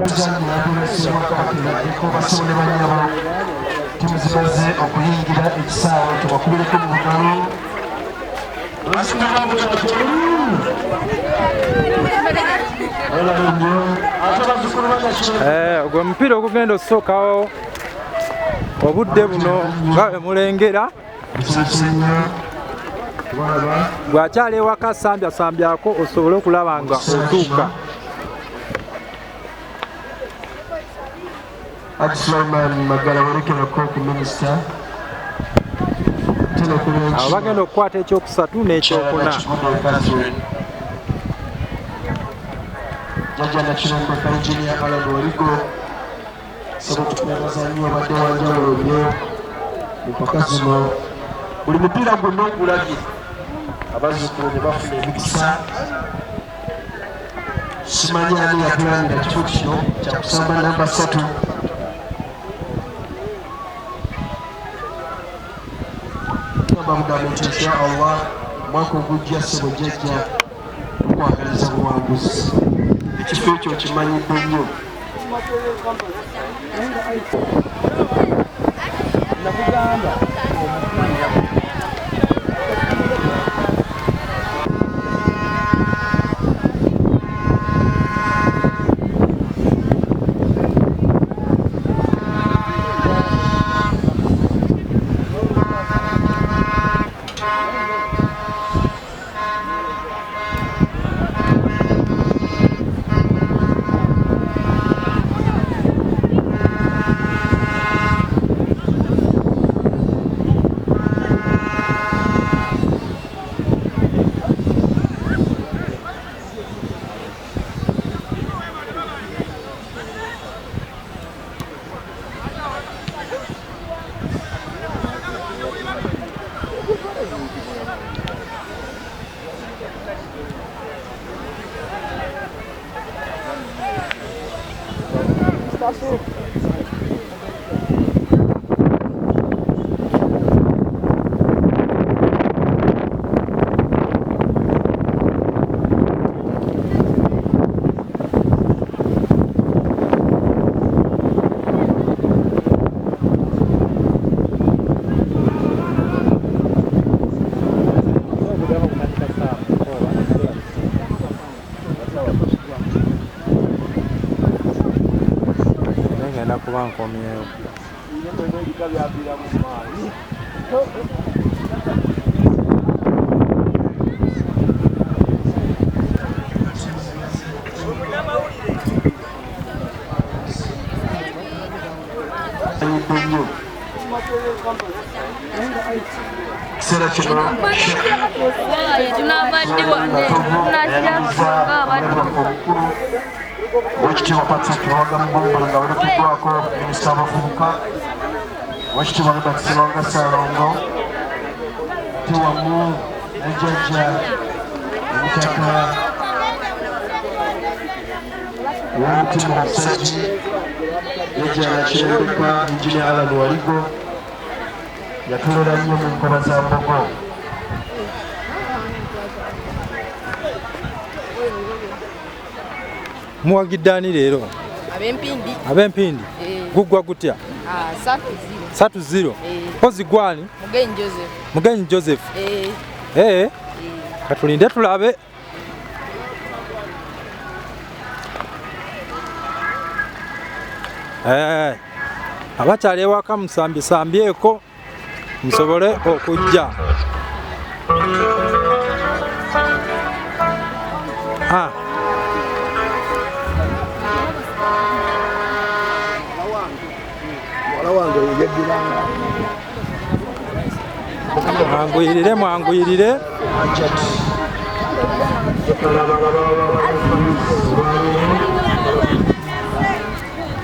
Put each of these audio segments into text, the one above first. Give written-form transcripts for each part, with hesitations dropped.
abazanyi ababeresebwa kabateeraddeko basobole banyabo timu zimaze okuyingira ekisaawe tubakubireko mu bugalo ogwo omupiira ogugenda okusookawo obudde buno nga bwe mulengera bw'akyali ewaka sambyasambyako osobole okulaba nga otuuka. Sulaiman Magala werekerako ku minisita awo bagenda okukwata ekyokusatu n'ekyokuna. Jjajja Nakirembeka Engineer Alan Waligo saba tukwebaza nnyo abadde wanjawulo nnyo mu mpaka zino buli mupiira gwonna ogulabye abazzukulu ne bafuna emikisa simanyi ani yatulanira kifo kino kyakusamba namba 3 bamugambe nti insha Allah omwaka ogujja ssebo jjajja okwagaliza buwanguzi ekifo ekyo kimanyidde nnyo. Nkomyewo Kiseera kino Oweekitiibwa Patrick Luwaga Mugombolo nga werekeddwako minisita w'abavubuka Oweekitiibwa Robert Sserwanga Ssaalongo ate wamu ne jjajja omutaka w'omutima omusajji jjajja Nakirembeka Engineer Alan Waligo yatulera nnyo mu nkoba za Mbogo. muwagidde ani leero? Ab'Empindi. Guggwa gutya? 3-0. Mpozi gwani? Mugenyi Joseph. Katulinde tulabe. Abakyali ewaka musambyeko musobole okujja. Mwanguyirire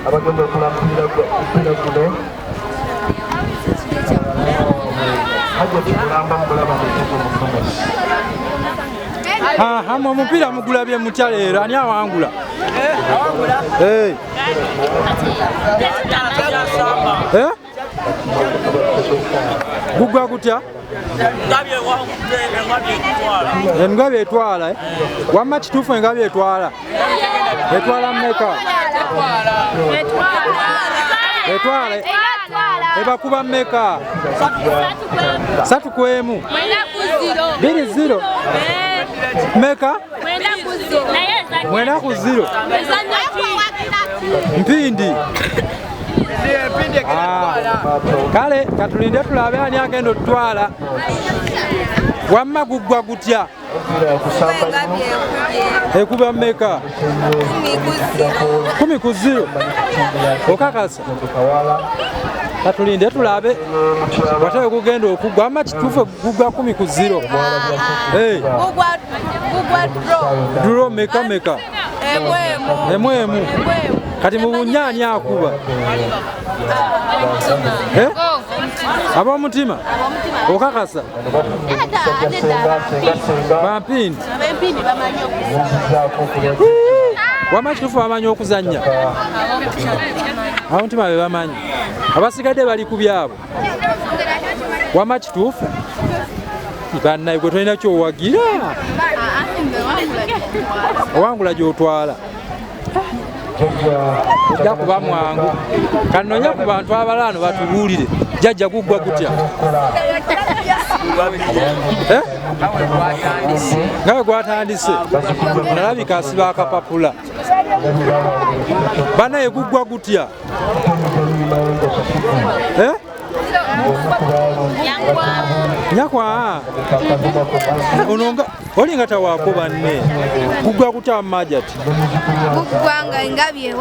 abagenda okulambira guno hajja tukulamba mugulaba mutego mufumasi omupiira mugulabye mutya leero ani awangula? Guggwa gutya? Engabi etwala wamma kituufu engabi etwala mmeka? Etwale ebakuba mmeka? 3 ku 1. 2-0 mmeka? 9 ku 0 Mpindi. Kale katulinde tulabe ani agenda otwala. Wamma guggwa gutya? Ekuba mmeka? 10 ku 0 okakasa. Katulinde tulabe watawe kugenda okugwa ama kituufu gugwa 10 ku 0. Draw meka? Emu. Kati mu bunyaani akuba? Ab'omutima okakasa? Bampindi. Wama kituufu bamanyi okuzannya? Ab'omutima be bamanyi. Abasigadde bali ku byabo. Wama kituufu? Bannaye gwe tolina kyowagira. Owangula gy'otwala. Ojja kuba mwangu. Kanonya ku bantu abalano batubuulire. Jjajja guggwa gutya? Nga bwe gwatandise. Nalabika asiba akapapula. Bannaye guggwa gutya? Nyakwa ononga olinga tawaako banne guggwa gutya Majati? Guggwanga Engabye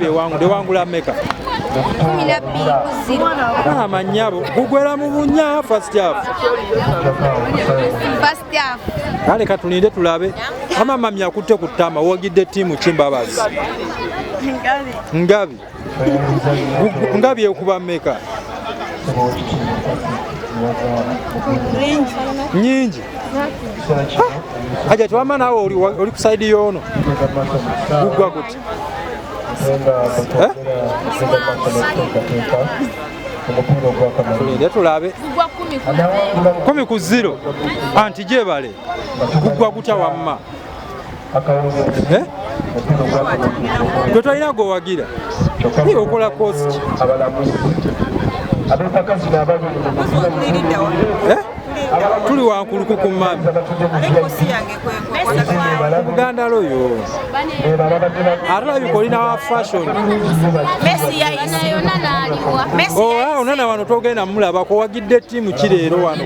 wangu de wangula mmeka? 12 ku 0. Amanyabo gugwera mu bunya first half. Kale katulinde tulabe amamami akutte ku ttama wogidde ttiimu Kimbabazi. Ngabi ekuba mmeka? Nyingi. Aja tuwama nawe oli ku side y'ono guggwa gutya? Tulinde tulabe 10 ku 0 anti gyebale guggwa gutya wamma? Gwe tolina gwewagira okola kosi tuli wankuluku ku mami Buganda loyo ate labika olina wa fashion. Onana wano togenda mulabako wagidde ttiimu kireero wano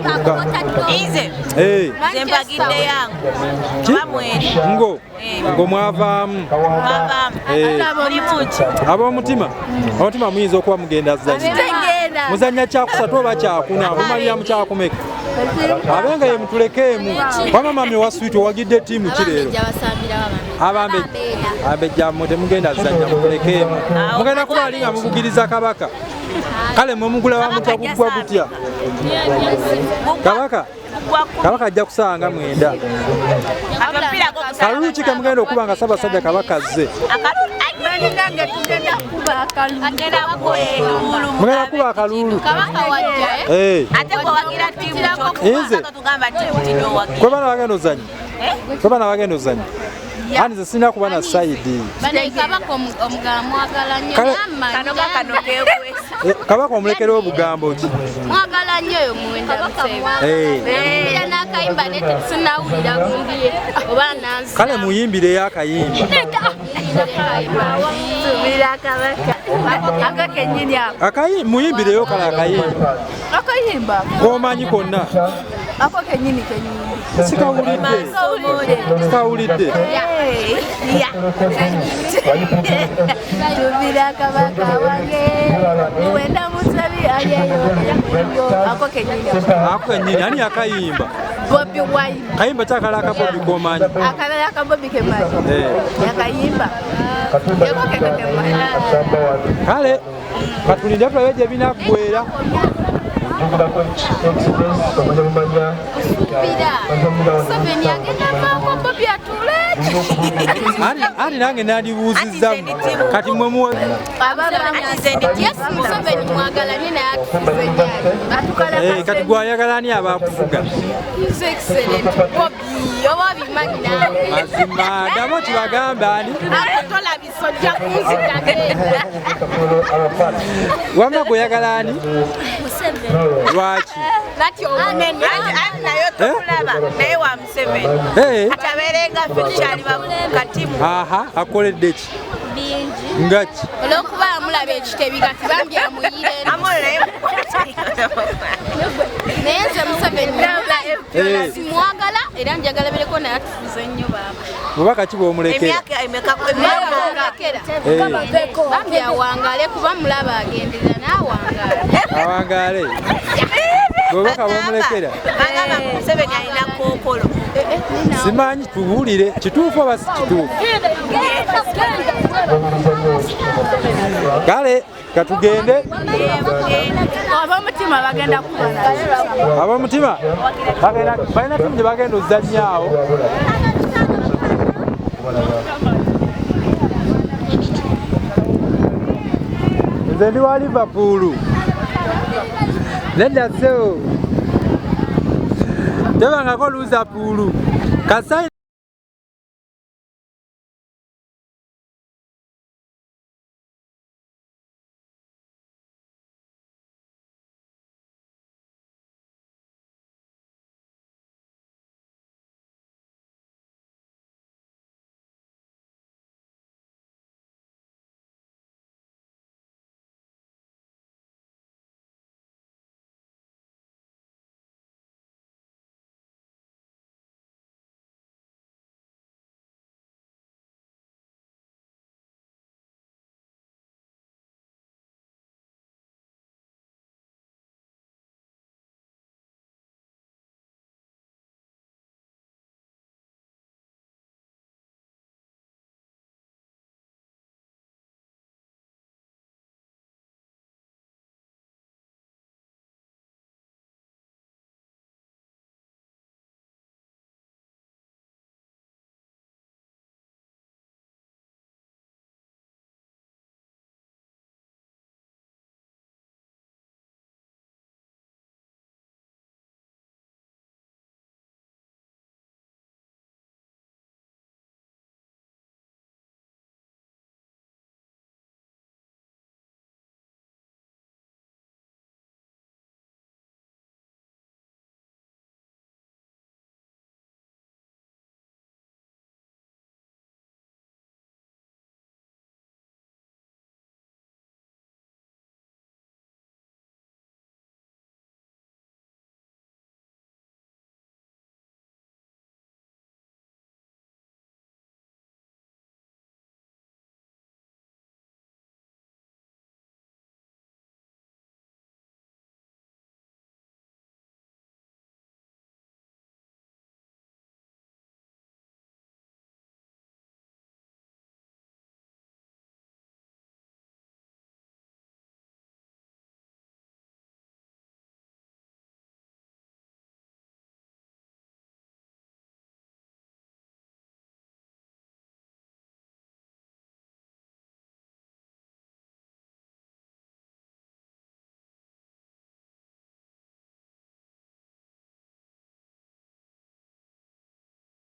ngo mwavaamu ab'omutima muyinza okuba mugenda zanya muzanya kyakusatu oba kyakuna mumalira mu kyakumeka abenga ye mutulekeemu wama mami wa sweet owagidde ttiimu kireero abambejja temugenda zanya mutulekeemu mugenda kuba ali nga muvugiriza kabaka kale mwe mugula wamutya guggwa gutya kabaka ajja kusanga 9 kalulu ki kemugenda okuba nga Ssaabasajja kabaka azze mugenda kuba akalulu kwebana bagenda ozanya ani ze sina kuba na saidi kabaka omulekere obugambo ki mwagala nnyo oyo muwenda museera n'akayimba nete tusinawulira gumbye oba nansi kale muyimbire ey'akayimba muyimbireyo kale akayimba komanyi konna sikawulidde tubira kabaka wange wenda musabi ako kenyini ani akayimba Bobi Wine kayimba kyakala aka Bobi komanyi akala aka Bobi kemanyi yakayimba kale katulinde tulabe gye binaggwera jugulako express omanya mumanya Museveni agenda vaako Bobby atuleeki ani nange nandibuuzizzamu kati mwe yes Museveni mwagalanye naye atufuze kati gwayagala ani abakufuga His Excellent Bobby oba bimanyi nawe mazima damo kibagamba ani tola bisojja kunzitake wamma gweyagala ani lwaki lati omunene nayo tokulaba naye wa Museveni atabeerenga ffe tukyali bakatimu aha akoledde ki bingi ngaki olwokuba amulaba ekitebi kati bambi amuyire naye nze Museveni simwagala era njagala bereko naye atufuze nnyo baaba mubaka ki bw'omulekera bambi awangale kuba mulaba agenderera n'awangaala awangaale bwobaka bw'omulekera bagamba Museveni alina kookolo simanyi tubuulire kituufu oba si kituufu kale katugende ab'omutima bagenda kubala ab'omutima balina timu gye bagenda ozannyawo nze ndi wa Liverpool nedda sewo tebangako luza poolu kasai